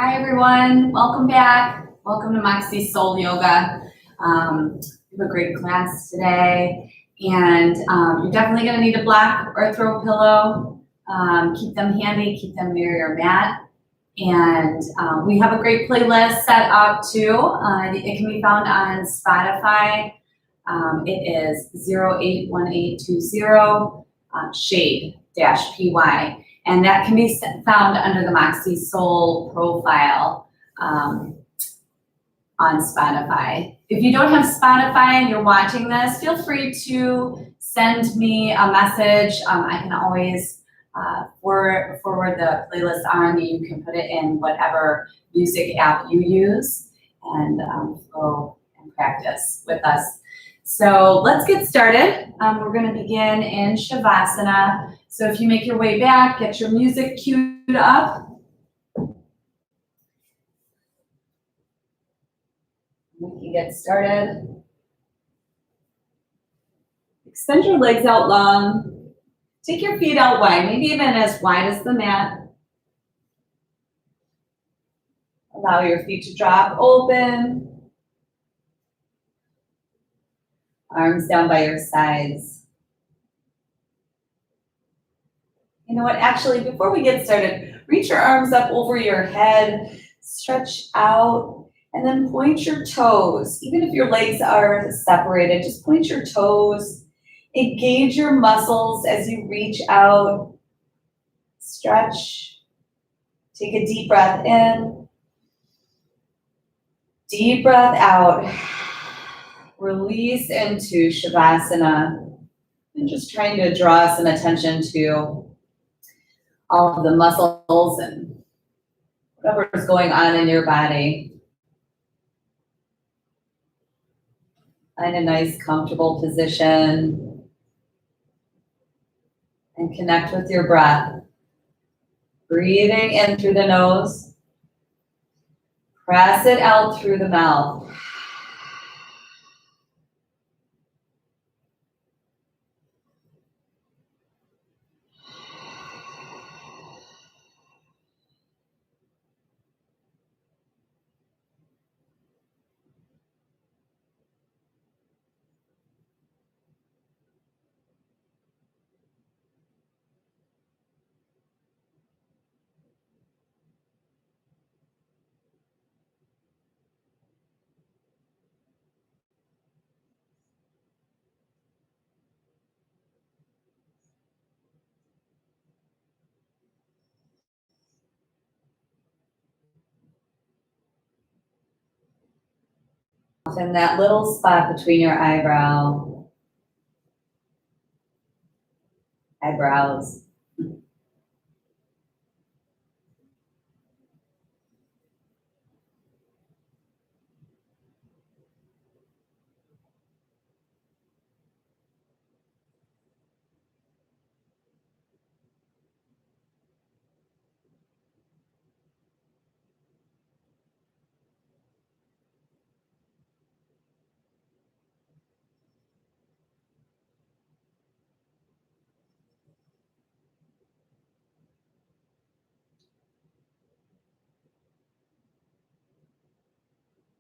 Hi everyone, welcome back. Welcome to Moxie Soul Yoga. We have a great class today, and you're definitely going to need a block or a throw pillow. Keep them handy, keep them near your mat. And we have a great playlist set up too. It can be found on Spotify. It is 081820 shade-py. And that can be found under the Moxie Soul profile on Spotify. If you don't have Spotify and you're watching this, feel free to send me a message. I can always forward the playlist on. You can put it in whatever music app you use and go and practice with us. So let's get started. We're going to begin in Shavasana. So if you make your way back, get your music queued up. We can get started. Extend your legs out long. Take your feet out wide, maybe even as wide as the mat. Allow your feet to drop open. Arms down by your sides. You know what, actually, before we get started, reach your arms up over your head, stretch out, and then point your toes. Even if your legs are separated, just point your toes. Engage your muscles as you reach out. Stretch. Take a deep breath in. Deep breath out. Release into Shavasana. And just trying to draw some attention to all of the muscles and whatever is going on in your body. Find a nice, comfortable position and connect with your breath. Breathing in through the nose. Press it out through the mouth. In that little spot between your eyebrows.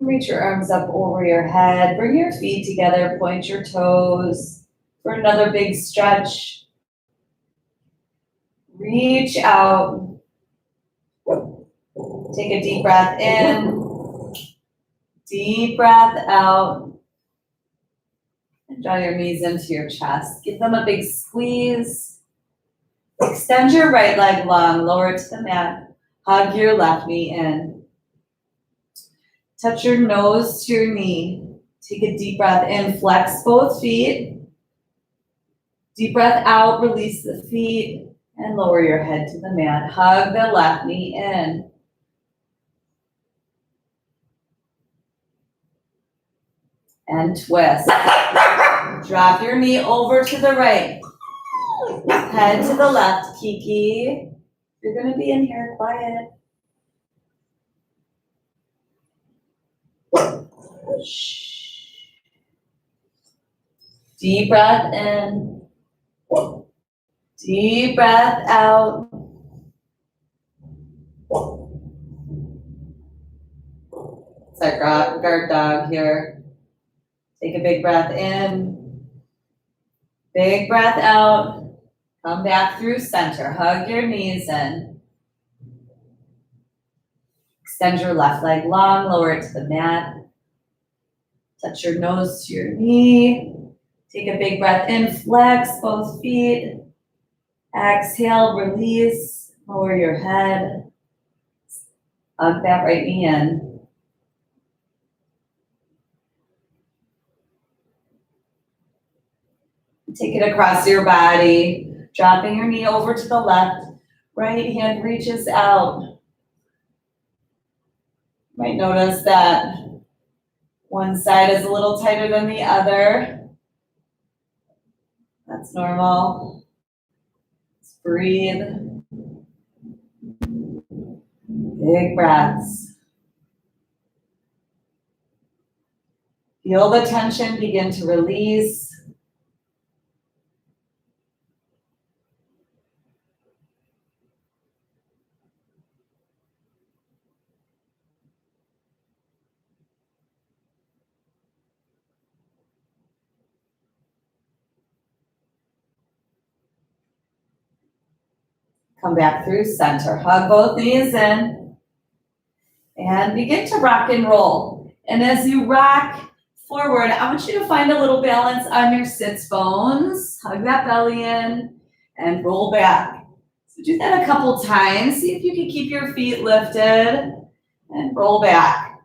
Reach your arms up over your head. Bring your feet together. Point your toes for another big stretch. Reach out. Take a deep breath in. Deep breath out. And draw your knees into your chest. Give them a big squeeze. Extend your right leg long. Lower it to the mat. Hug your left knee in. Touch your nose to your knee. Take a deep breath in. Flex both feet. Deep breath out. Release the feet. And lower your head to the mat. Hug the left knee in. And twist. Drop your knee over to the right. Head to the left. Kiki. You're going to be in here quiet. Deep breath in. Deep breath out. It's our guard dog here. Take a big breath in, big breath out. Come back through center. Hug your knees in. Extend your left leg long, lower it to the mat. Touch your nose to your knee. Take a big breath in, flex both feet. Exhale, release, lower your head. Hug that right knee in. Take it across your body, dropping your knee over to the left. Right hand reaches out. You might notice that one side is a little tighter than the other. That's normal. Just breathe. Big breaths. Feel the tension begin to release. Come back through center. Hug both knees in. And begin to rock and roll. And as you rock forward, I want you to find a little balance on your sits bones. Hug that belly in and roll back. So do that a couple times. See if you can keep your feet lifted and roll back.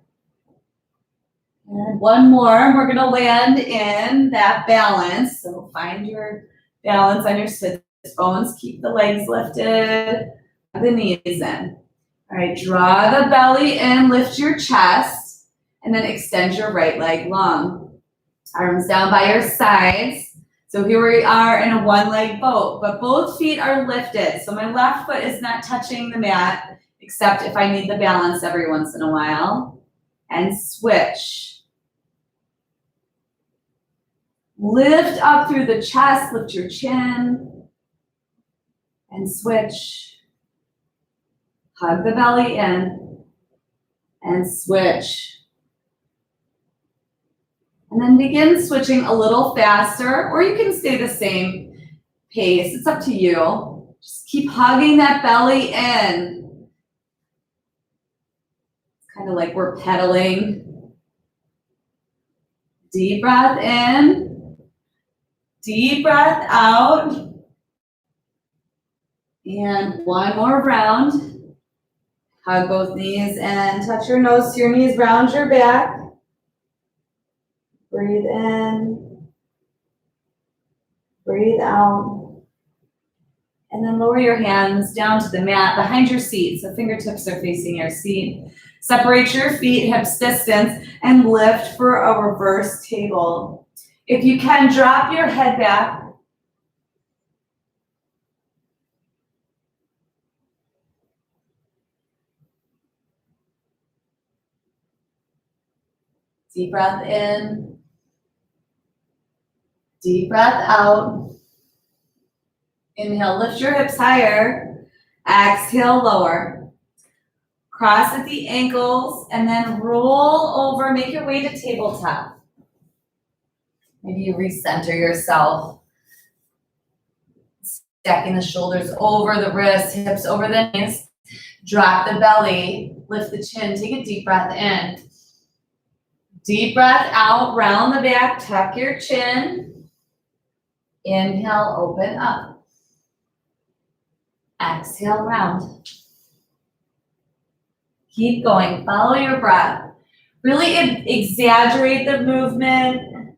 And one more, and we're gonna land in that balance. So find your balance on your sits bones. Keep the legs lifted, the knees in. All right, draw the belly in, lift your chest, and then extend your right leg long. Arms down by your sides. So here we are in a one-leg boat, but both feet are lifted. So my left foot is not touching the mat, except if I need the balance every once in a while. And switch. Lift up through the chest, lift your chin, and switch. Hug the belly in, and switch. And then begin switching a little faster, or you can stay the same pace. It's up to you. Just keep hugging that belly in. It's kind of like we're pedaling. Deep breath in. Deep breath out. And one more round. Hug both knees and touch your nose to your knees, round your back. Breathe in. Breathe out. And then lower your hands down to the mat behind your seat. So fingertips are facing your seat. Separate your feet, hips distance, and lift for a reverse table. If you can, drop your head back. Deep breath in. Deep breath out. Inhale, lift your hips higher. Exhale, lower. Cross at the ankles and then roll over. Make your way to tabletop. Maybe you recenter yourself. Stacking the shoulders over the wrists, hips over the knees. Drop the belly, lift the chin, take a deep breath in. Deep breath out, round the back, tuck your chin. Inhale, open up. Exhale, round. Keep going, follow your breath. Really exaggerate the movement.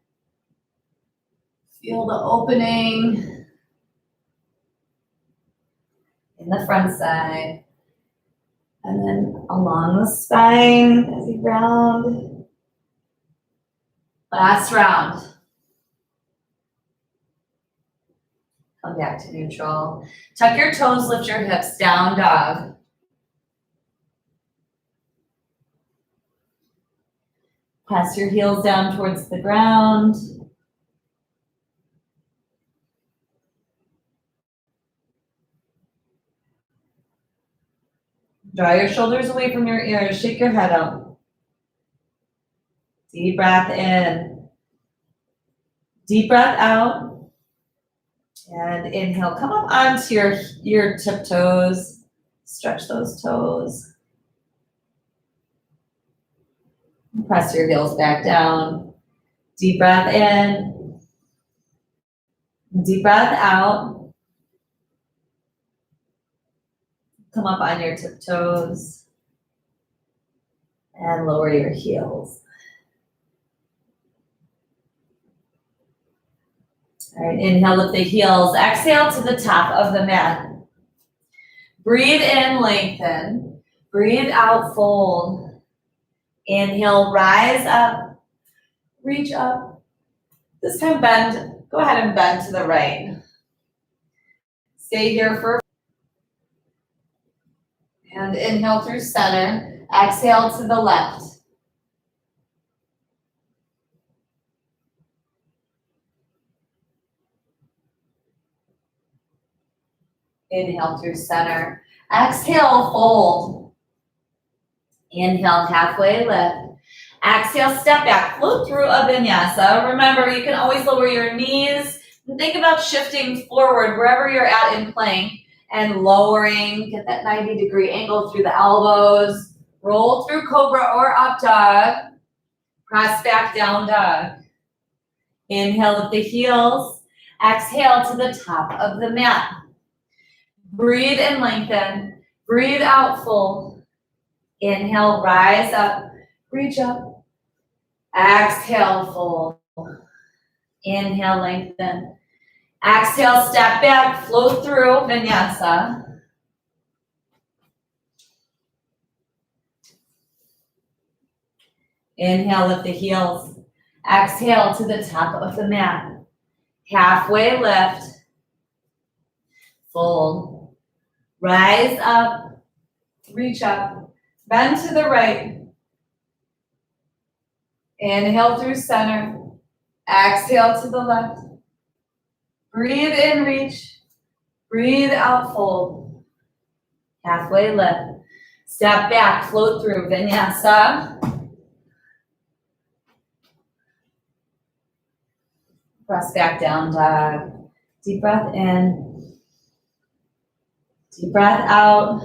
Feel the opening in the front side. And then along the spine as you round. Last round. Come back to neutral. Tuck your toes, lift your hips, down dog. Press your heels down towards the ground. Draw your shoulders away from your ears, shake your head up. Deep breath in. Deep breath out. And inhale, come up onto your tiptoes. Stretch those toes. Press your heels back down. Deep breath in. Deep breath out. Come up on your tiptoes. And lower your heels. All right, inhale, lift the heels. Exhale to the top of the mat. Breathe in, lengthen. Breathe out, fold. Inhale, rise up. Reach up. This time bend. Go ahead and bend to the right. Stay here for. And inhale through center. Exhale to the left. Inhale through center. Exhale, fold. Inhale, halfway lift. Exhale, step back. Float through a vinyasa. Remember, you can always lower your knees. And think about shifting forward wherever you're at in plank and lowering. Get that 90-degree angle through the elbows. Roll through cobra or up dog. Press back down dog. Inhale, lift the heels. Exhale to the top of the mat. Breathe in, lengthen. Breathe out, fold. Inhale, rise up. Reach up. Exhale, fold. Inhale, lengthen. Exhale, step back, float through vinyasa. Inhale, lift the heels. Exhale to the top of the mat. Halfway lift. Fold. Rise up. Reach up. Bend to the right. Inhale through center. Exhale to the left. Breathe in, reach. Breathe out, fold. Halfway lift. Step back, float through vinyasa. Press back down, dog. Deep breath in. Deep breath out.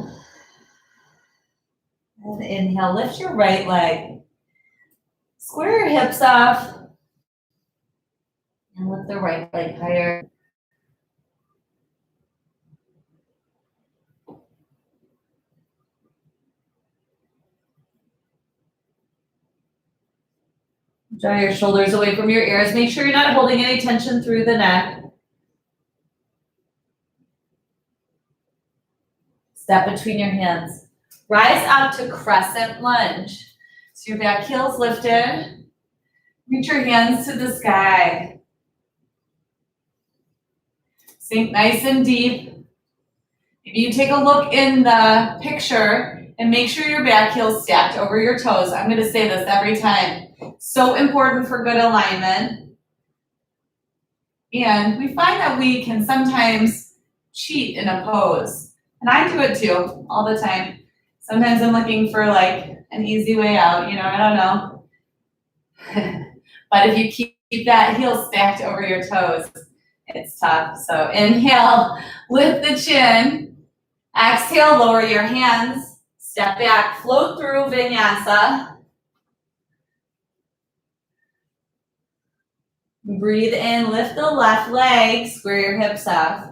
And inhale, lift your right leg. Square your hips off. And lift the right leg higher. Draw your shoulders away from your ears. Make sure you're not holding any tension through the neck. Step between your hands. Rise up to crescent lunge. So your back heel's lifted. Reach your hands to the sky. Sink nice and deep. Maybe you take a look in the picture and make sure your back heel's stacked over your toes. I'm going to say this every time. So important for good alignment. And we find that we can sometimes cheat in a pose. And I do it too, all the time. Sometimes I'm looking for like an easy way out, I don't know. But if you keep that heel stacked over your toes, it's tough. So inhale, lift the chin. Exhale, lower your hands. Step back, float through vinyasa. Breathe in, lift the left leg, square your hips off.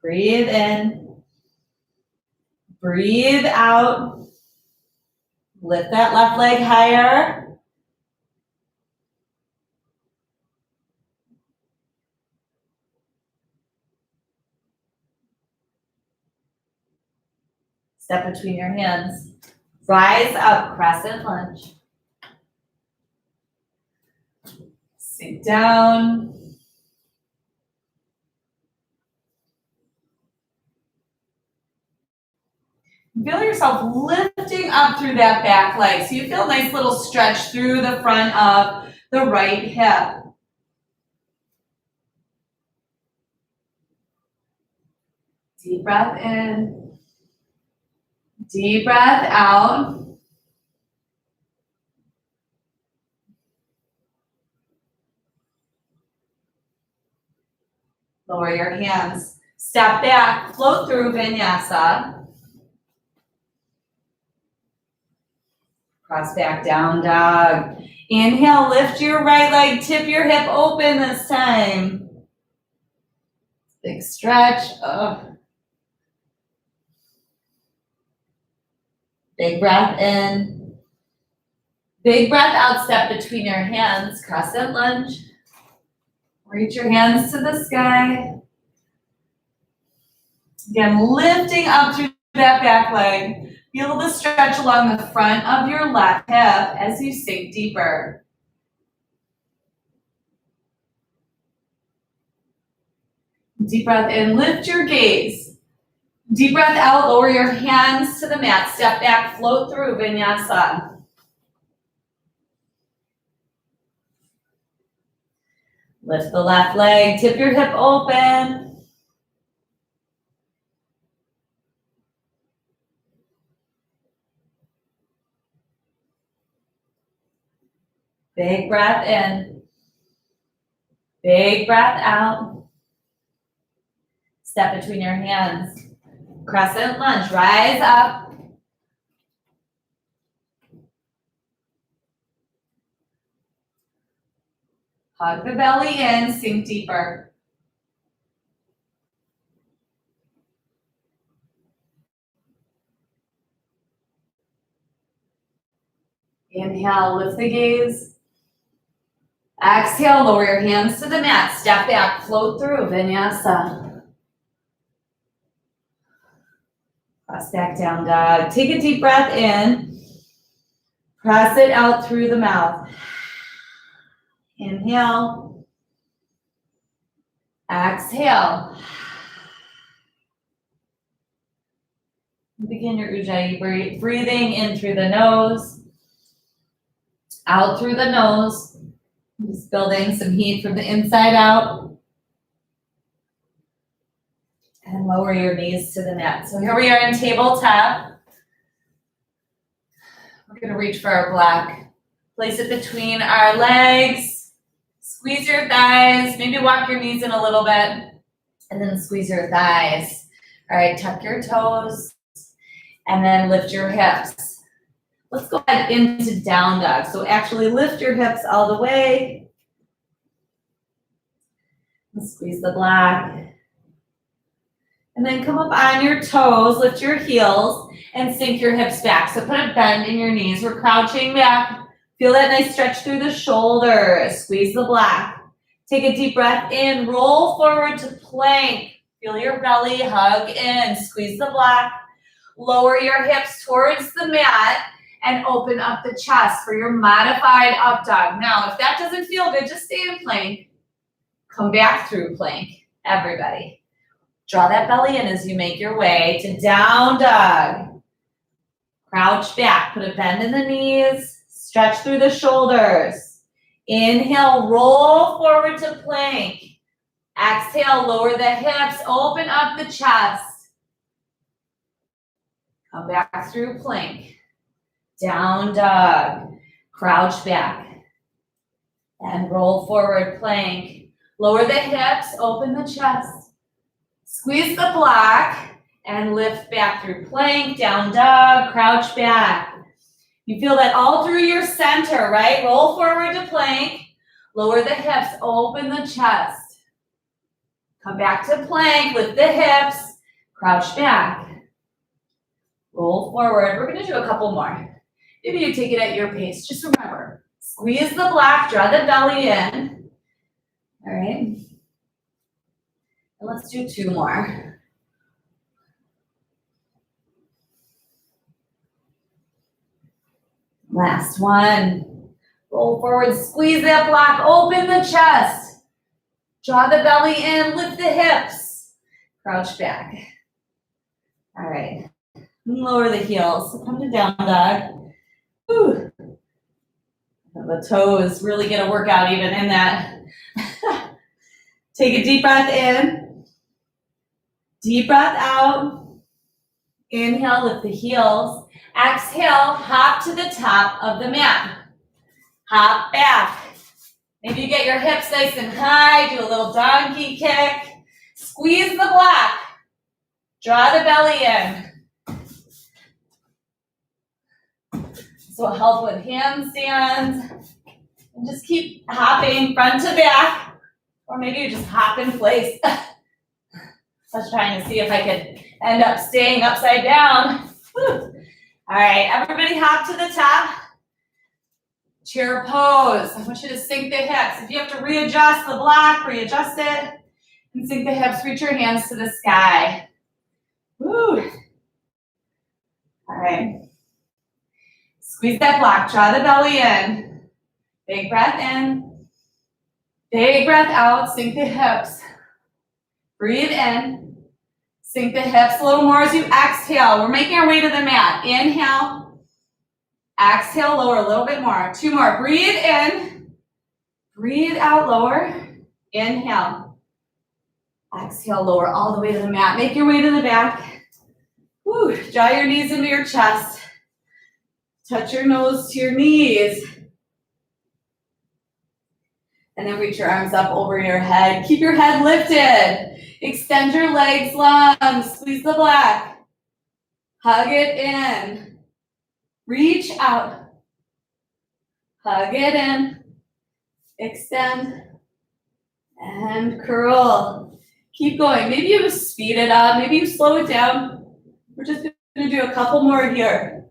Breathe in. Breathe out. Lift that left leg higher. Step between your hands. Rise up, crescent lunge. Sink down. Feel yourself lifting up through that back leg. So you feel a nice little stretch through the front of the right hip. Deep breath in. Deep breath out. Lower your hands. Step back, float through vinyasa. Cross back down dog. Inhale, lift your right leg, tip your hip open this time. Big stretch. Big breath in. Big breath out, step between your hands, crescent lunge. Reach your hands to the sky. Again, lifting up through that back leg. Feel the stretch along the front of your left hip as you sink deeper. Deep breath in, lift your gaze. Deep breath out, lower your hands to the mat. Step back, float through vinyasa. Lift the left leg, tip your hip open. Big breath in. Big breath out. Step between your hands. Crescent lunge, rise up. Hug the belly in, sink deeper. Inhale, lift the gaze. Exhale, lower your hands to the mat. Step back, float through vinyasa. Press back down dog. Take a deep breath in. Press it out through the mouth. Inhale. Exhale. Begin your Ujjayi breathing in through the nose, out through the nose. Just building some heat from the inside out. And lower your knees to the mat. So here we are in tabletop. We're going to reach for our block. Place it between our legs. Squeeze your thighs. Maybe walk your knees in a little bit. And then squeeze your thighs. All right, tuck your toes. And then lift your hips. Let's go ahead into down dog. So actually lift your hips all the way. And squeeze the block. And then come up on your toes, lift your heels, and sink your hips back. So put a bend in your knees. We're crouching back. Feel that nice stretch through the shoulders. Squeeze the block. Take a deep breath in. Roll forward to plank. Feel your belly hug in. Squeeze the block. Lower your hips towards the mat and open up the chest for your modified up dog. Now, if that doesn't feel good, just stay in plank. Come back through plank, everybody. Draw that belly in as you make your way to down dog. Crouch back, put a bend in the knees, stretch through the shoulders. Inhale, roll forward to plank. Exhale, lower the hips, open up the chest. Come back through plank. Down dog. Crouch back. And roll forward plank. Lower the hips, open the chest. Squeeze the block and lift back through plank. Down dog. Crouch back. You feel that all through your center, right? Roll forward to plank. Lower the hips, open the chest. Come back to plank, lift the hips. Crouch back. Roll forward. We're going to do a couple more. Maybe you take it at your pace. Just remember, squeeze the block, draw the belly in. All right. And let's do two more. Last one. Roll forward, squeeze that block, open the chest. Draw the belly in, lift the hips. Crouch back. All right. Lower the heels. Come to down dog. Whew. The toes really get a workout even in that. Take a deep breath in. Deep breath out. Inhale, lift the heels. Exhale, hop to the top of the mat. Hop back. Maybe you get your hips nice and high, do a little donkey kick. Squeeze the block. Draw the belly in. This will help with handstands. And just keep hopping front to back. Or maybe you just hop in place. I was trying to see if I could end up staying upside down. Whew. All right, everybody hop to the top. Chair pose. I want you to sink the hips. If you have to readjust the block, readjust it. And sink the hips, reach your hands to the sky. Woo. All right. Squeeze that block, draw the belly in. Big breath in. Big breath out, sink the hips. Breathe in. Sink the hips a little more as you exhale. We're making our way to the mat. Inhale. Exhale, lower a little bit more. 2 more. Breathe in. Breathe out, lower. Inhale. Exhale, lower all the way to the mat. Make your way to the back. Woo. Draw your knees into your chest. Touch your nose to your knees. And then reach your arms up over your head. Keep your head lifted. Extend your legs long. Squeeze the block. Hug it in. Reach out. Hug it in. Extend. And curl. Keep going. Maybe you speed it up. Maybe you slow it down. We're just going to do a couple more here.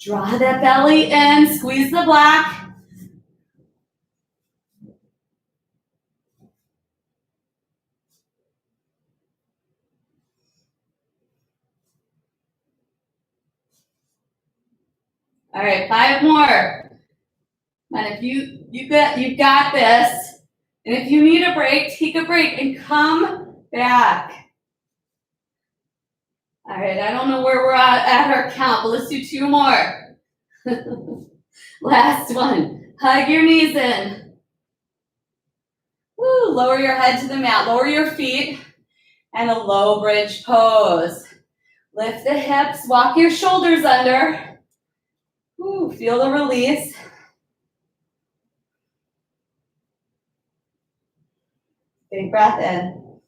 Draw that belly in. Squeeze the block. All right, 5 more. And if you've got this. And if you need a break, take a break and come back. All right, I don't know where we're at our count, but let's do 2 more. Last one. Hug your knees in. Woo, lower your head to the mat. Lower your feet. And a low bridge pose. Lift the hips. Walk your shoulders under. Woo, feel the release. Big breath in.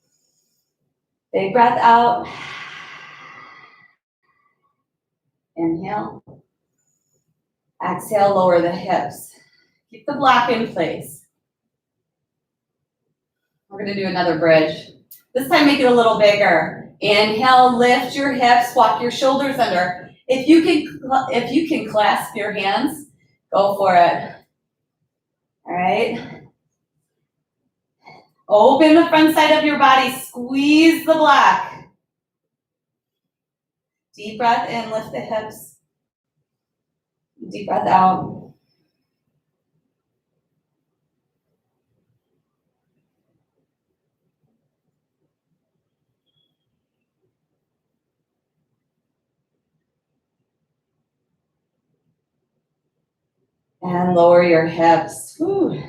Big breath out. Inhale. Exhale, lower the hips. Keep the block in place. We're going to do another bridge. This time make it a little bigger. Inhale, lift your hips, walk your shoulders under. If you can clasp your hands, go for it. All right. Open the front side of your body, squeeze the block. Deep breath in, lift the hips. Deep breath out. And lower your hips. Whew.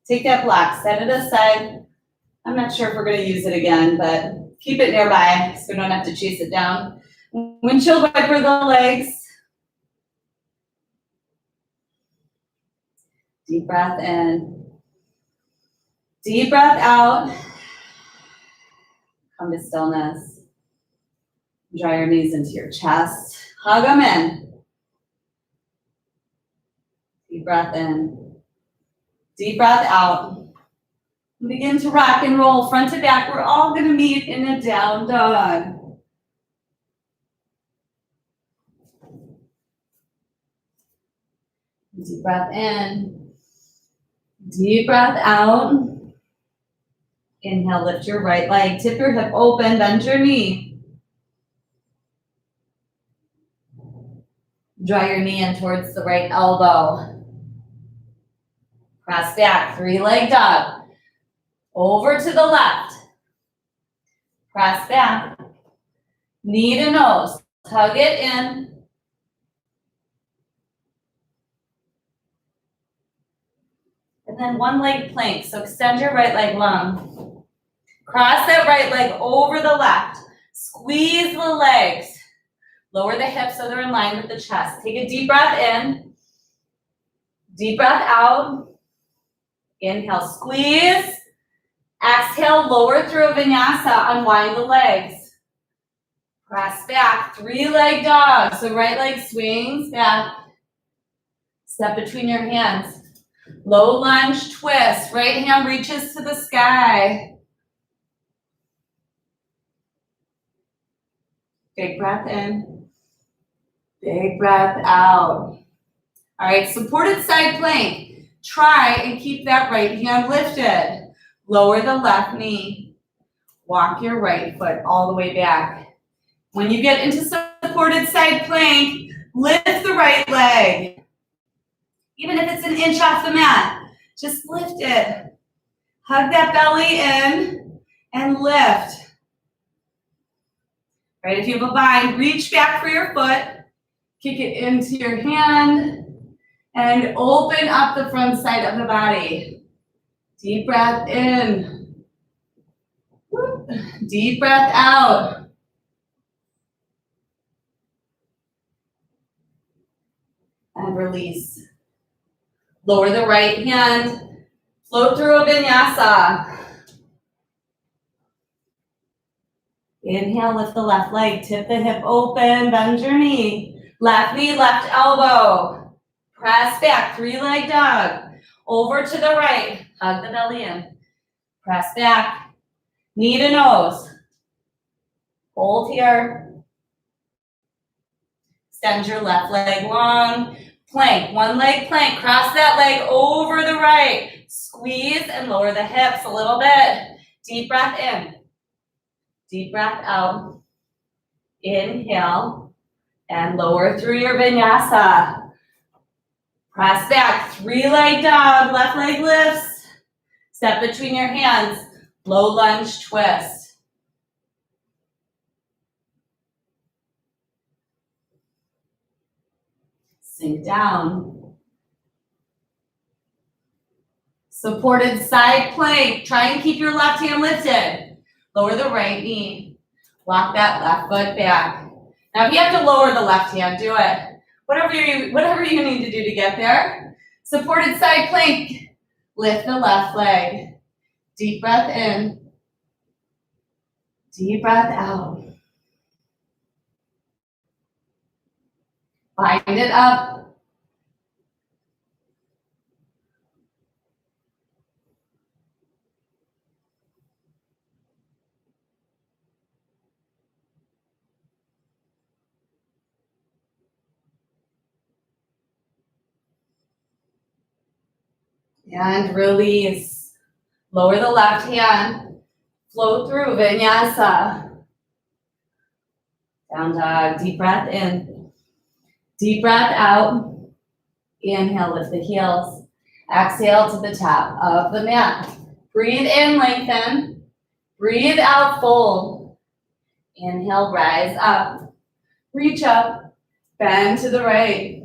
Take that block, set it aside. I'm not sure if we're going to use it again, but keep it nearby so we don't have to chase it down. Windshield wiper the legs. Deep breath in. Deep breath out. Come to stillness. Draw your knees into your chest. Hug them in. Deep breath in. Deep breath out. Begin to rock and roll front to back. We're all going to meet in a down dog. Deep breath in. Deep breath out. Inhale, lift your right leg. Tip your hip open, bend your knee. Draw your knee in towards the right elbow. Cross back, 3-leg dog. Over to the left. Press back. Knee to nose. Hug it in. And then 1-leg plank. So extend your right leg long. Cross that right leg over the left. Squeeze the legs. Lower the hips so they're in line with the chest. Take a deep breath in. Deep breath out. Inhale, squeeze. Exhale, lower through a vinyasa. Unwind the legs. Press back, 3-leg dog. So right leg swings back. Step between your hands. Low lunge twist. Right hand reaches to the sky. Big breath in. Big breath out. All right, supported side plank. Try and keep that right hand lifted. Lower the left knee. Walk your right foot all the way back. When you get into supported side plank, lift the right leg. Even if it's an inch off the mat, just lift it. Hug that belly in and lift. Right, if you have a bind, reach back for your foot, kick it into your hand, and open up the front side of the body. Deep breath in. Deep breath out. And release. Lower the right hand, float through a vinyasa. Inhale, lift the left leg, tip the hip open, bend your knee. Left knee, left elbow. Press back, 3-leg dog. Over to the right, hug the belly in. Press back, knee to nose. Hold here. Extend your left leg long. Plank, 1-leg plank, cross that leg over the right. Squeeze and lower the hips a little bit. Deep breath in. Deep breath out. Inhale and lower through your vinyasa. Press back, 3-leg dog, left leg lifts. Step between your hands, low lunge twist. Sink down. Supported side plank. Try and keep your left hand lifted. Lower the right knee. Walk that left foot back. Now if you have to lower the left hand, do it. Whatever you need to do to get there. Supported side plank. Lift the left leg. Deep breath in. Deep breath out. Bind it up. And release. Lower the left hand. Float through vinyasa. Down dog. Deep breath in. Deep breath out. Inhale, lift the heels. Exhale to the top of the mat. Breathe in, lengthen. Breathe out, fold. Inhale, rise up. Reach up. Bend to the right.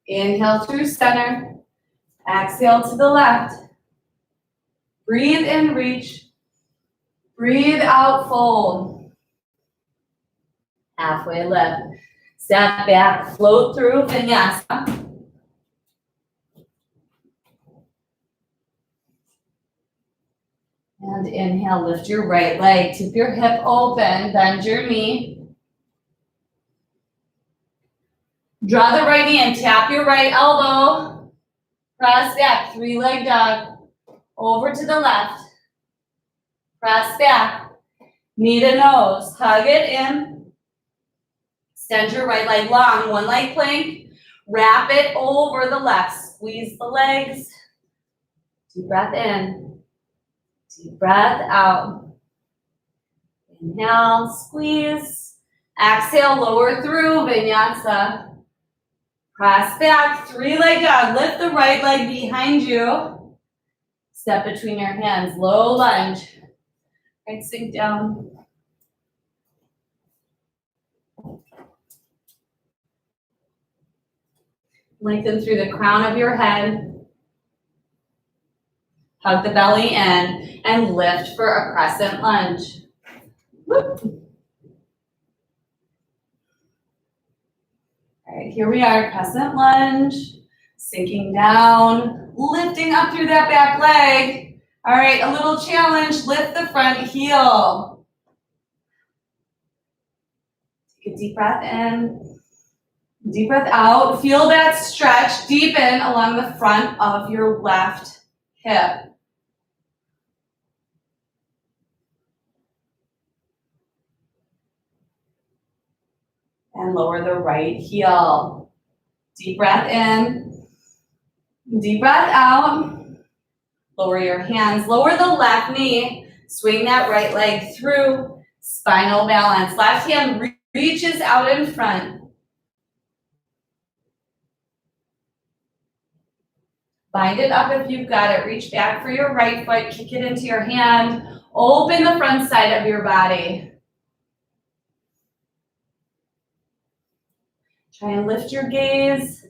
Inhale through center. Exhale to the left. Breathe in, reach. Breathe out, fold. Halfway lift. Step back, float through vinyasa. And inhale, lift your right leg. Tip your hip open, bend your knee. Draw the right knee and tap your right elbow. Press back, 3-leg dog. Over to the left. Press back. Knee to nose. Hug it in. Extend your right leg long. 1-leg plank. Wrap it over the left. Squeeze the legs. Deep breath in. Deep breath out. Inhale, squeeze. Exhale, lower through vinyasa. Press back, 3-leg dog. Lift the right leg behind you. Step between your hands, low lunge. Right, sink down. Lengthen through the crown of your head. Hug the belly in and lift for a crescent lunge. Whoop. All right, here we are, crescent lunge, sinking down, lifting up through that back leg. All right, a little challenge, lift the front heel. Take a deep breath in, deep breath out. Feel that stretch deepen along the front of your left hip. And lower the right heel. Deep breath in, deep breath out. Lower your hands, lower the left knee, swing that right leg through, spinal balance. Left hand reaches out in front. Bind it up if you've got it. Reach back for your right foot, kick it into your hand. Open the front side of your body. Try and lift your gaze.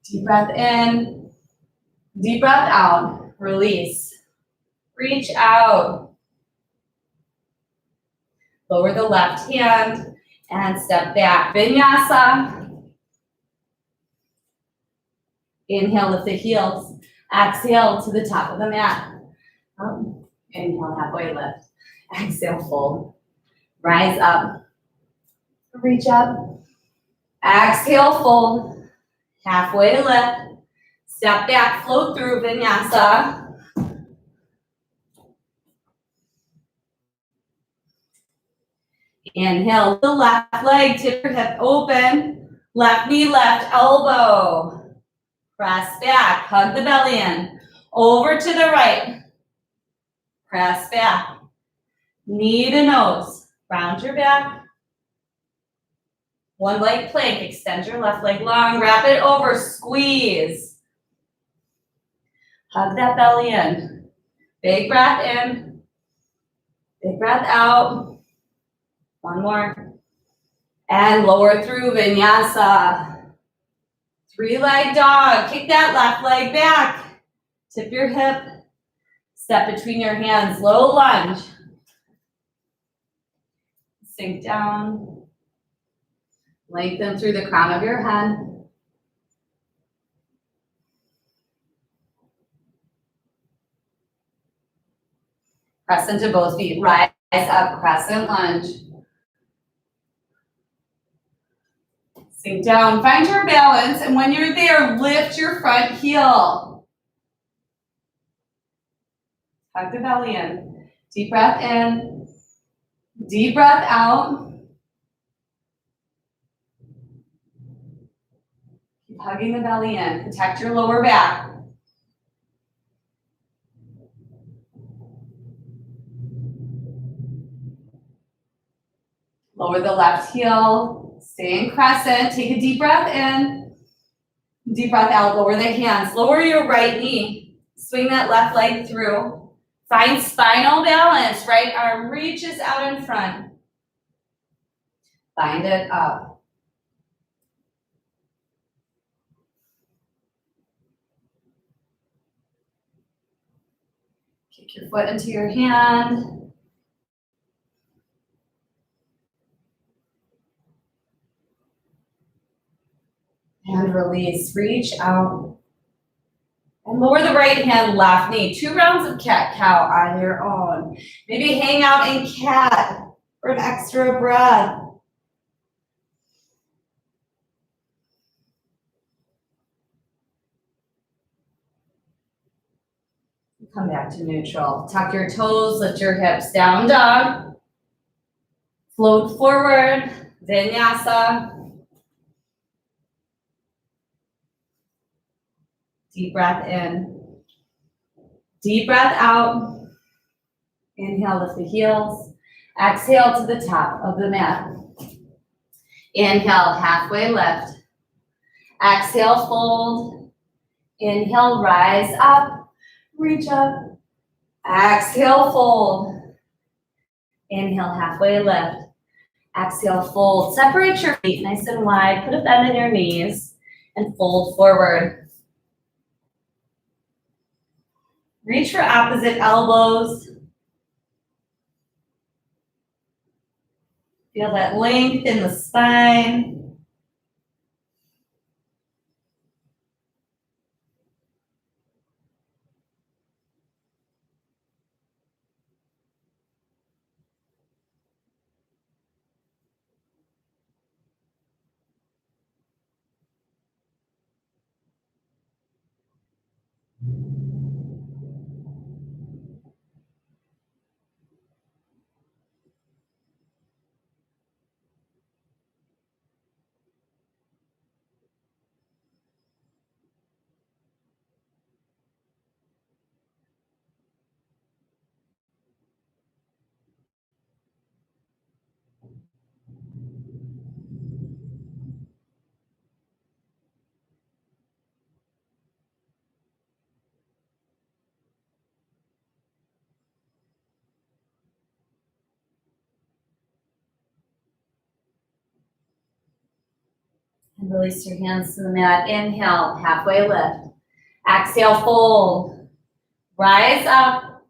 Deep breath in, deep breath out, release. Reach out. Lower the left hand and step back. Vinyasa. Inhale, lift the heels. Exhale to the top of the mat. Inhale, halfway lift. Exhale, fold. Rise up. Reach up. Exhale, fold. Halfway lift. Step back, float through vinyasa. Inhale, the left leg, tip your hip open. Left knee, left elbow. Press back, hug the belly in. Over to the right. Press back. Knee to nose. Round your back. One leg plank, extend your left leg long, wrap it over, squeeze. Hug that belly in. Big breath in. Big breath out. One more. And lower through vinyasa. Three-leg dog. Kick that left leg back. Tip your hip. Step between your hands. Low lunge. Sink down. Lengthen through the crown of your head. Press into both feet. Rise up, crescent lunge. Sink down, find your balance, and when you're there, lift your front heel. Hug the belly in. Deep breath in. Deep breath out. Keep hugging the belly in. Protect your lower back. Lower the left heel. Stay in crescent. Take a deep breath in. Deep breath out. Lower the hands. Lower your right knee. Swing that left leg through. Find spinal balance. Right arm reaches out in front. Bind it up. Kick your foot into your hand. And release, reach out. And lower the right hand, left knee. 2 rounds of cat-cow on your own. Maybe hang out in cat for an extra breath. Come back to neutral. Tuck your toes, lift your hips, down dog. Float forward, vinyasa. Deep breath in. Deep breath out. Inhale, lift the heels. Exhale to the top of the mat. Inhale, halfway lift. Exhale, fold. Inhale, rise up. Reach up. Exhale, fold. Inhale, halfway lift. Exhale, fold. Separate your feet nice and wide. Put a bend in your knees and fold forward. Reach for opposite elbows. Feel that length in the spine. And release your hands to the mat. Inhale, halfway lift. Exhale, fold. Rise up.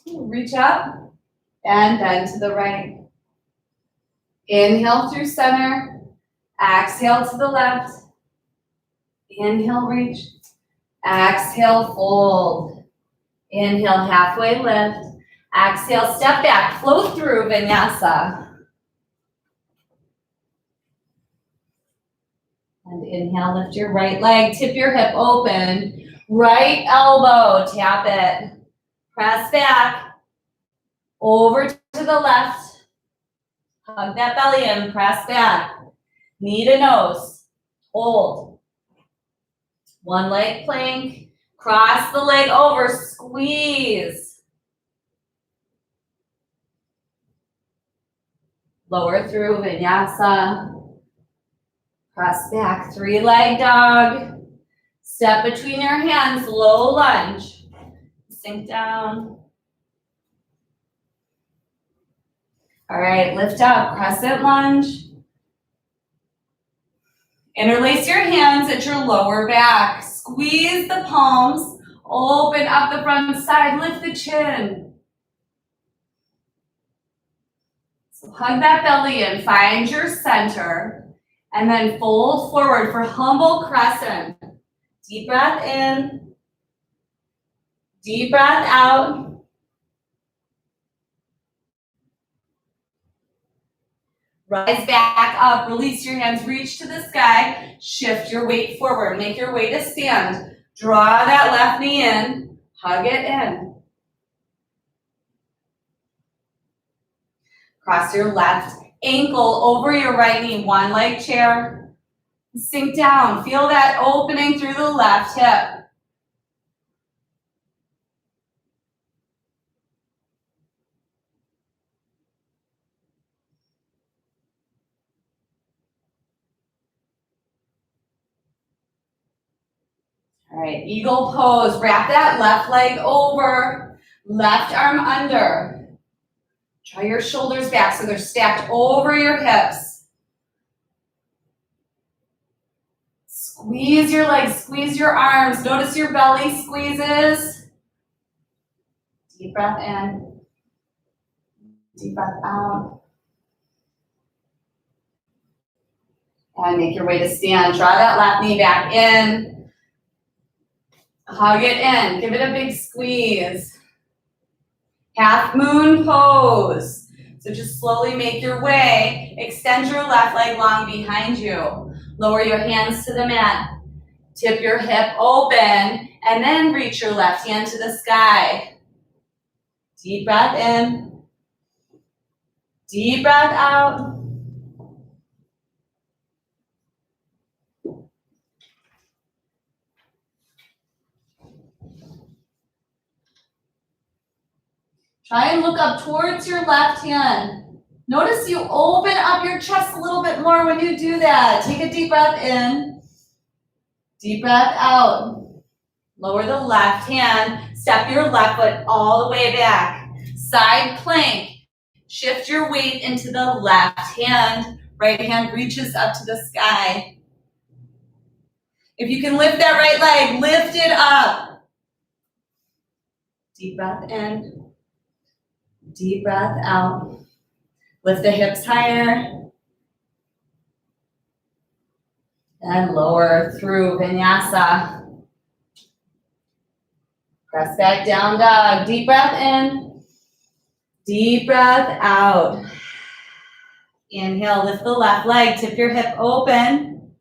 Reach up and bend to the right. Inhale through center. Exhale to the left. Inhale, reach. Exhale, fold. Inhale, halfway lift. Exhale, step back. Float through vinyasa. And inhale, lift your right leg, tip your hip open. Right elbow, tap it. Press back. Over to the left. Hug that belly in, press back. Knee to nose. Hold. One leg plank. Cross the leg over, squeeze. Lower through vinyasa. Press back, three-leg dog. Step between your hands, low lunge. Sink down. All right, lift up, crescent lunge. Interlace your hands at your lower back. Squeeze the palms, open up the front side, lift the chin. So hug that belly in, find your center. And then fold forward for humble crescent. Deep breath in. Deep breath out. Rise back up. Release your hands. Reach to the sky. Shift your weight forward. Make your way to stand. Draw that left knee in. Hug it in. Cross your left ankle over your right knee, one leg chair. Sink down, feel that opening through the left hip. All right, eagle pose, wrap that left leg over, left arm under. Draw your shoulders back so they're stacked over your hips. Squeeze your legs, squeeze your arms. Notice your belly squeezes. Deep breath in. Deep breath out. And make your way to stand. Draw that left knee back in. Hug it in. Give it a big squeeze. Half moon pose. So just slowly make your way. Extend your left leg long behind you. Lower your hands to the mat. Tip your hip open. And then reach your left hand to the sky. Deep breath in. Deep breath out. Try and look up towards your left hand. Notice you open up your chest a little bit more when you do that. Take a deep breath in. Deep breath out. Lower the left hand. Step your left foot all the way back. Side plank. Shift your weight into the left hand. Right hand reaches up to the sky. If you can lift that right leg, lift it up. Deep breath in. Deep breath out. Lift the hips higher. And lower through vinyasa. Press back down dog. Deep breath in. Deep breath out. Inhale, lift the left leg, tip your hip open.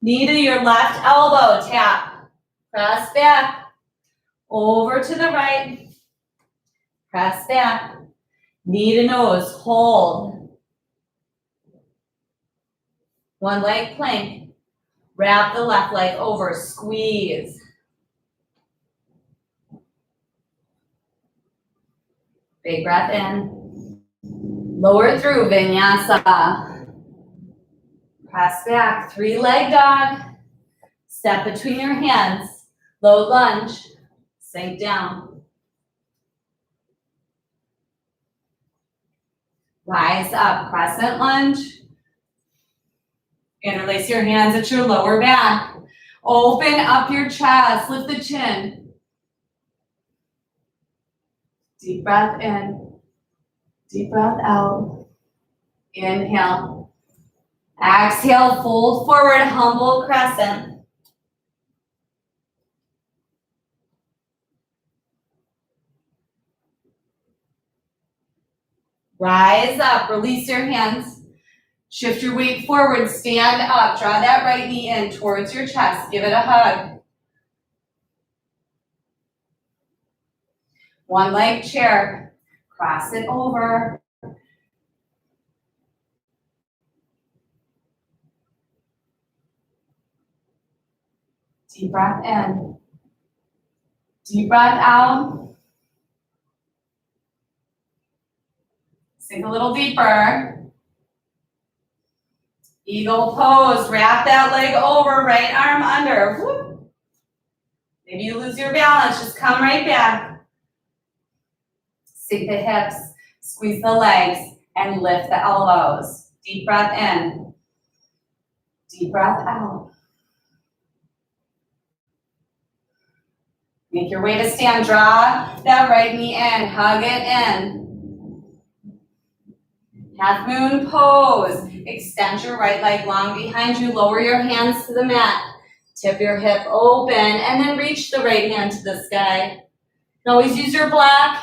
Knee to your left elbow, tap. Press back. Over to the right. Press back. Knee to nose, hold. One leg plank. Wrap the left leg over, squeeze. Big breath in. Lower through vinyasa. Press back, 3-leg dog. Step between your hands. Low lunge. Sink down. Rise up, crescent lunge. Interlace your hands at your lower back. Open up your chest, lift the chin. Deep breath in, deep breath out. Inhale. Exhale, fold forward, humble crescent. Rise up, release your hands. Shift your weight forward, stand up, draw that right knee in towards your chest, give it a hug. One leg chair, cross it over. Deep breath in, deep breath out. Sink a little deeper. Eagle pose, wrap that leg over, right arm under. Whoop. Maybe you lose your balance, just come right back. Sink the hips, squeeze the legs, and lift the elbows. Deep breath in, deep breath out. Make your way to stand, draw that right knee in, hug it in. Half moon pose. Extend your right leg long behind you. Lower your hands to the mat. Tip your hip open and then reach the right hand to the sky. You can always use your block.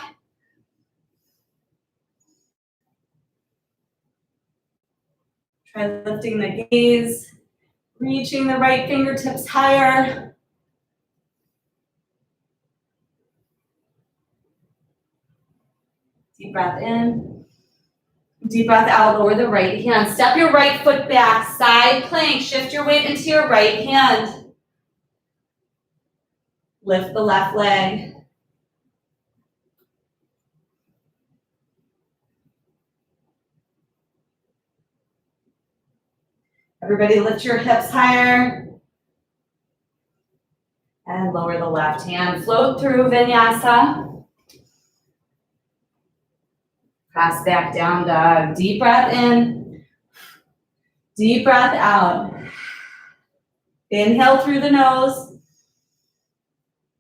Try lifting the gaze. Reaching the right fingertips higher. Deep breath in. Deep breath out, lower the right hand. Step your right foot back, side plank. Shift your weight into your right hand. Lift the left leg. Everybody lift your hips higher. And lower the left hand. Float through vinyasa. Press back down dog. Deep breath in. Deep breath out. Inhale through the nose.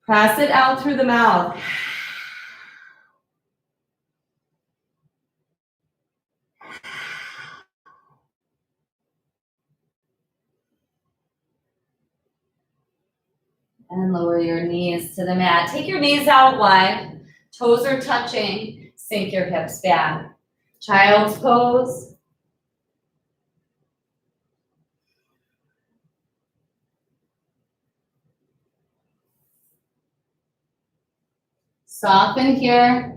Press it out through the mouth. And lower your knees to the mat. Take your knees out wide. Toes are touching. Sink your hips back. Child's pose. Soften here.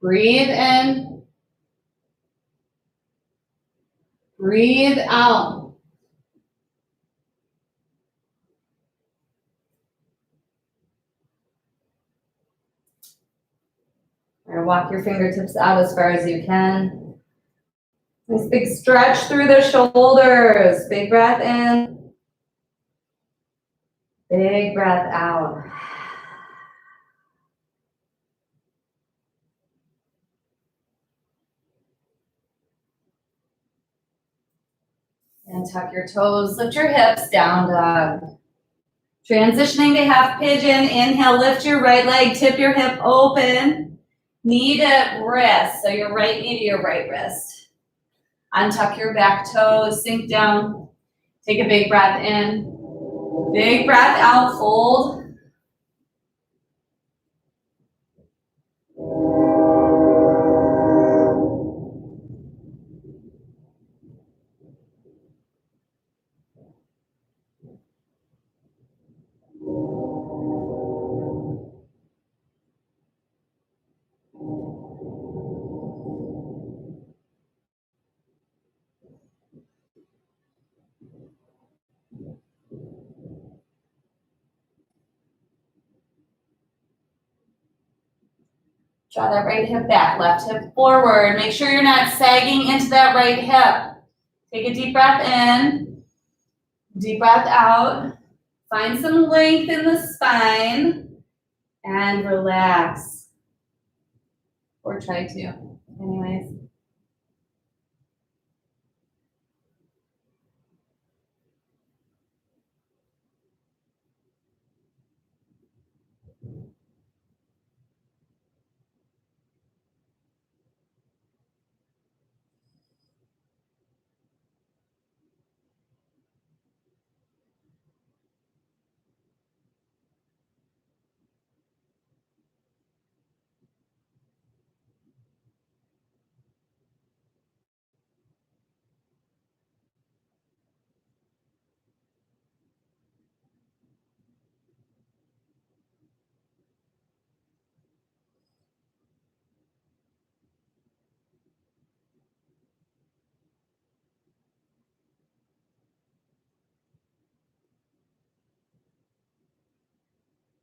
Breathe in. Breathe out. Or walk your fingertips out as far as you can. Nice big stretch through the shoulders. Big breath in. Big breath out. And tuck your toes, lift your hips, down dog. Transitioning to half pigeon, inhale, lift your right leg, tip your hip open. Knee to wrist, so your right knee to your right wrist. Untuck your back toes, sink down. Take a big breath in. Big breath out, fold. Draw that right hip back, left hip forward. Make sure you're not sagging into that right hip. Take a deep breath in, deep breath out. Find some length in the spine and relax. Or try to, anyways.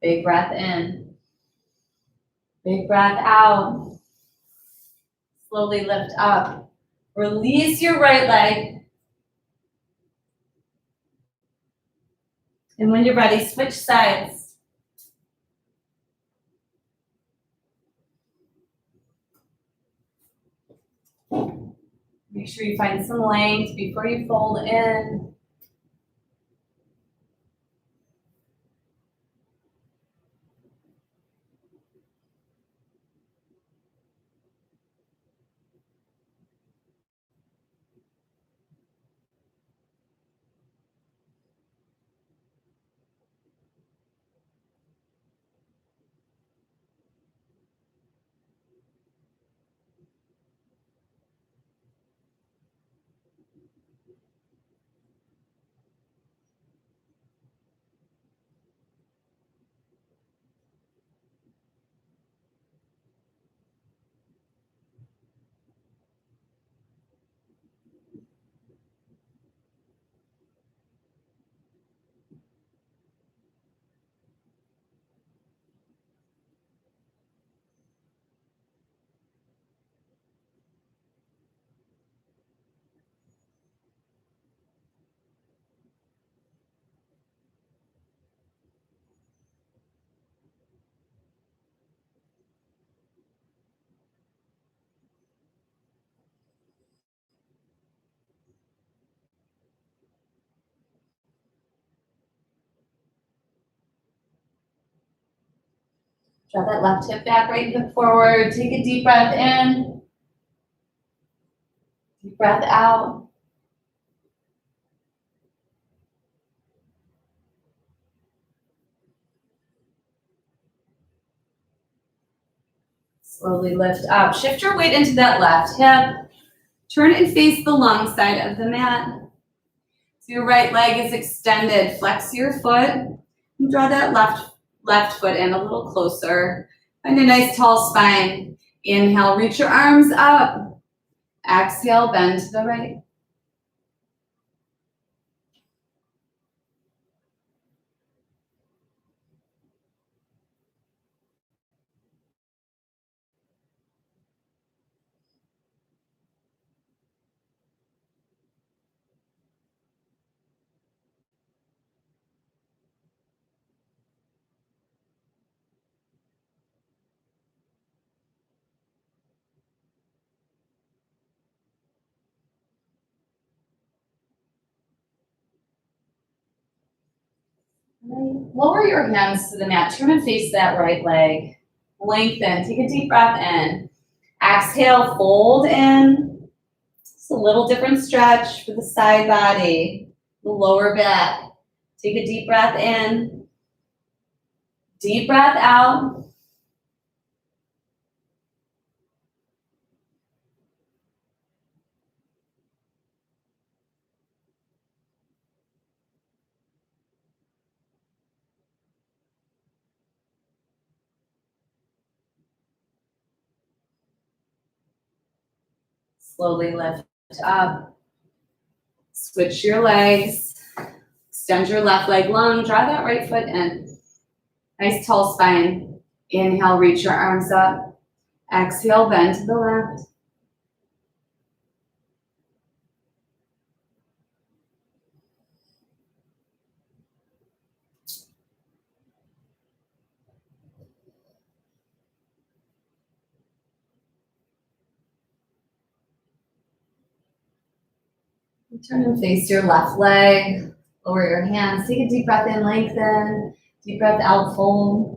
Big breath in. Big breath out. Slowly lift up. Release your right leg. And when you're ready, switch sides. Make sure you find some length before you fold in. Draw that left hip back, right hip forward. Take a deep breath in. Deep breath out. Slowly lift up. Shift your weight into that left hip. Turn and face the long side of the mat. So your right leg is extended. Flex your foot. And draw that left foot in a little closer. Find a nice tall spine. Inhale, reach your arms up. Exhale, bend to the right. And then lower your hands to the mat. Turn and face that right leg. Lengthen. Take a deep breath in. Exhale, fold in. It's a little different stretch for the side body, the lower back. Take a deep breath in. Deep breath out. Slowly lift up. Switch your legs. Extend your left leg long. Draw that right foot in. Nice tall spine. Inhale, reach your arms up. Exhale, bend to the left. Turn and face your left leg. Lower your hands. Take a deep breath in, lengthen. Deep breath out, fold.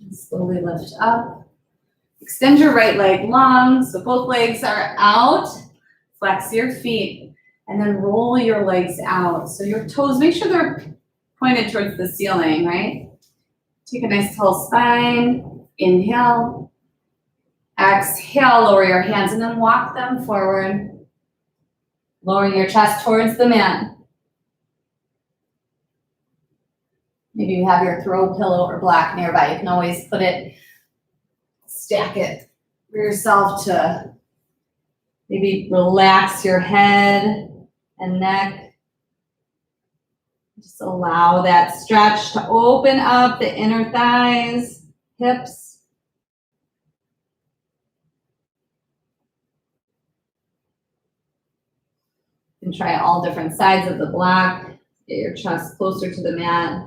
And slowly lift up. Extend your right leg long, so both legs are out. Flex your feet, and then roll your legs out. So your toes, make sure they're pointed towards the ceiling, right? Take a nice tall spine. Inhale. Exhale, lower your hands, and then walk them forward. Lowering your chest towards the mat. Maybe you have your throw pillow or block nearby. You can always put it, stack it for yourself to maybe relax your head and neck. Just allow that stretch to open up the inner thighs, hips. You can try all different sides of the block. Get your chest closer to the mat.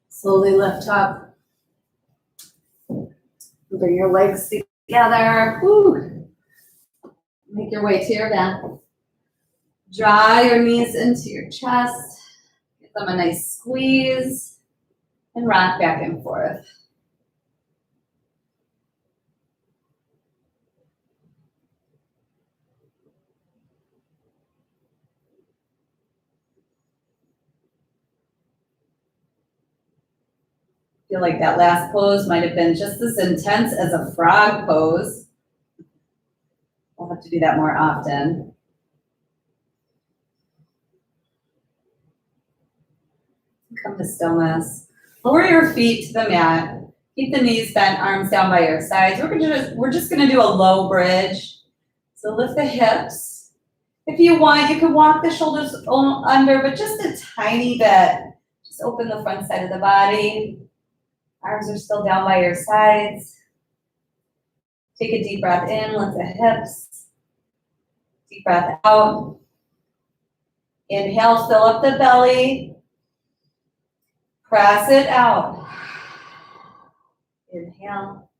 Slowly lift up. Bring your legs together. Woo. Make your way to your back. Draw your knees into your chest. Give them a nice squeeze. And rock back and forth. feel like that last pose might have been just as intense as a frog pose. We'll have to do that more often. Come to stillness. Lower your feet to the mat. Keep the knees bent, arms down by your sides. We're just gonna do a low bridge. So lift the hips. If you want, you can walk the shoulders under, but just a tiny bit. Just open the front side of the body. Arms are still down by your sides. Take a deep breath in, lift the hips. Deep breath out. Inhale, fill up the belly. Press it out. Inhale.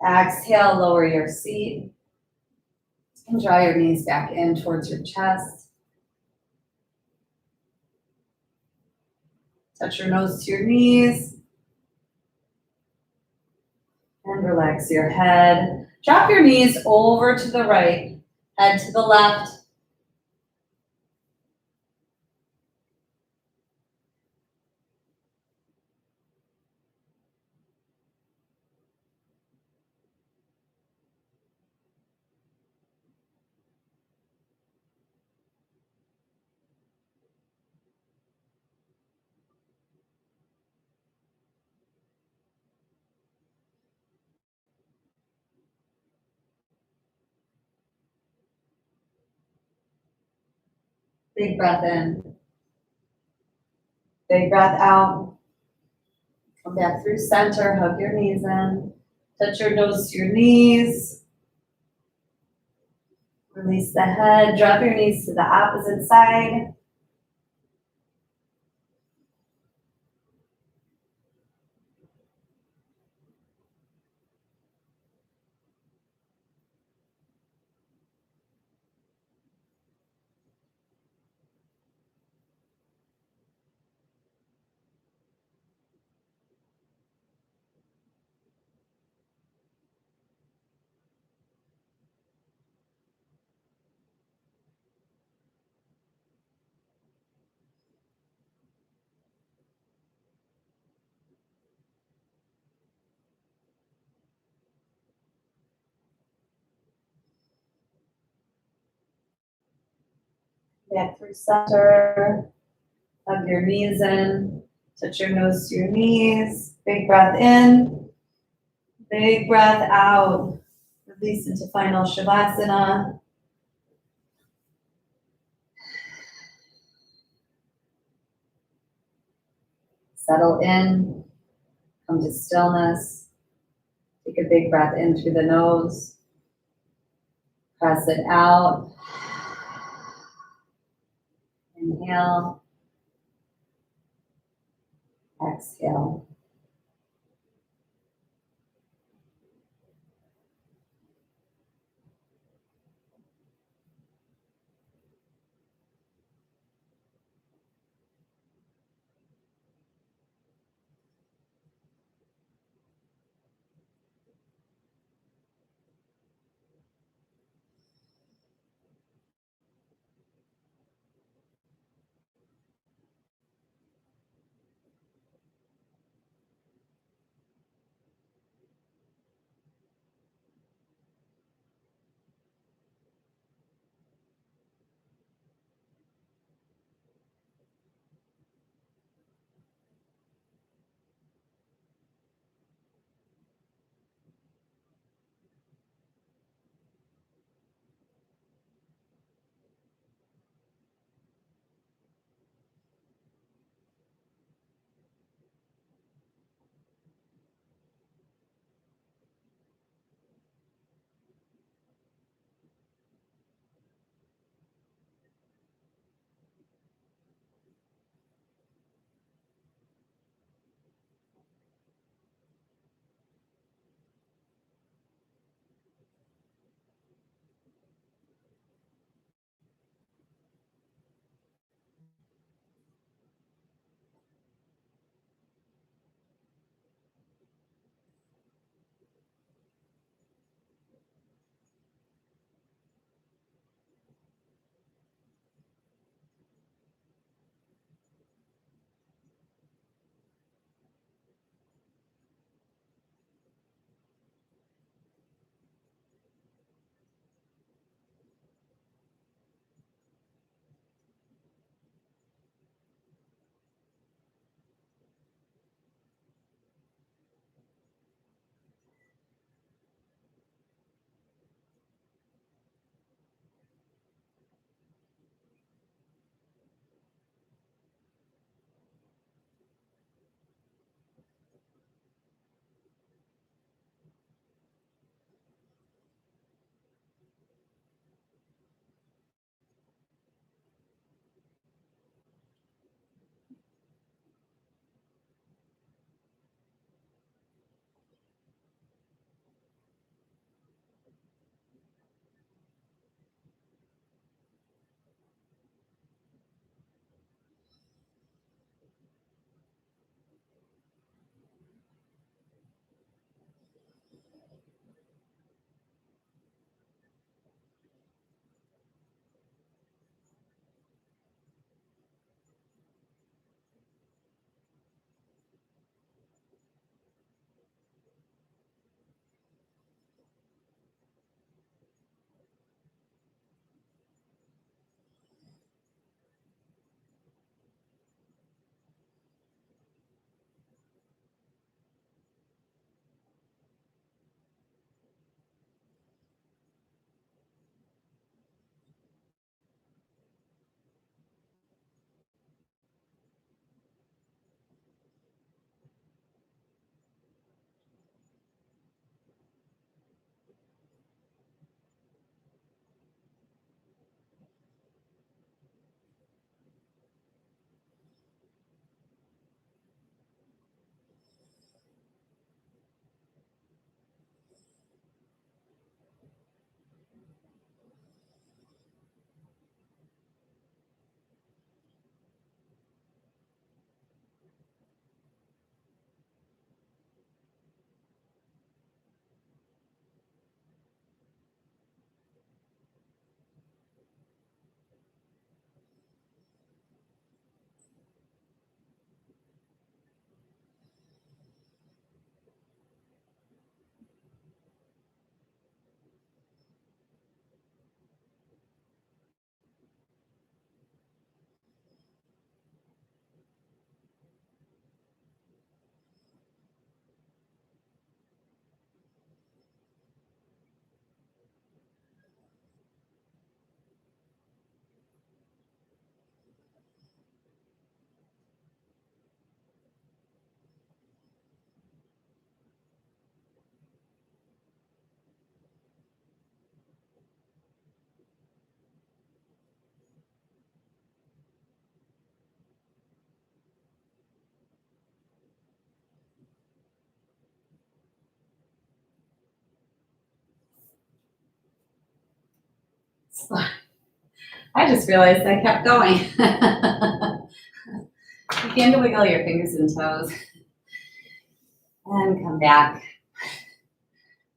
Exhale, lower your seat. And draw your knees back in towards your chest. Touch your nose to your knees. And relax your head. Drop your knees over to the right, head to the left. Big breath in. Big breath out. Come back through center, hug your knees in. Touch your nose to your knees. Release the head, drop your knees to the opposite side. Back through center, hug your knees in. Touch your nose to your knees. Big breath in. Big breath out. Release into final Shavasana. Settle in. Come to stillness. Take a big breath in through the nose. Press it out. Inhale. Exhale. I just realized I kept going. Begin to wiggle your fingers and toes. And come back.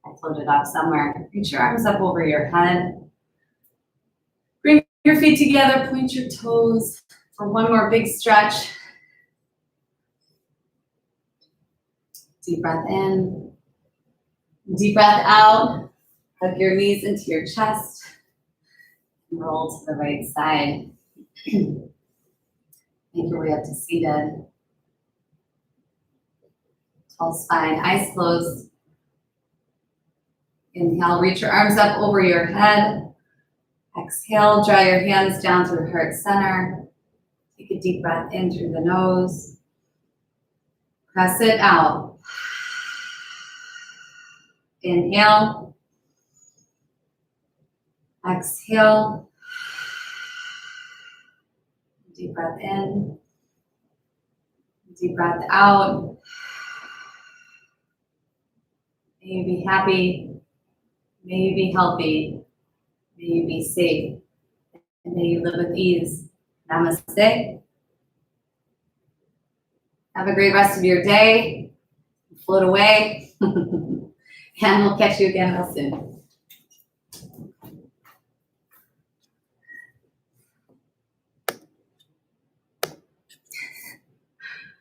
I floated up somewhere. Reach your arms up over your head. Bring your feet together, point your toes for one more big stretch. Deep breath in. Deep breath out. Hug your knees into your chest. And roll to the right side. Make your way up to seated. Tall spine, eyes closed. Inhale, reach your arms up over your head. Exhale, draw your hands down through heart center. Take a deep breath in through the nose. Press it out. Inhale. Exhale. Deep breath in. Deep breath out. May you be happy. May you be healthy. May you be safe. And may you live with ease. Namaste. Have a great rest of your day. Float away. And we'll catch you again real soon.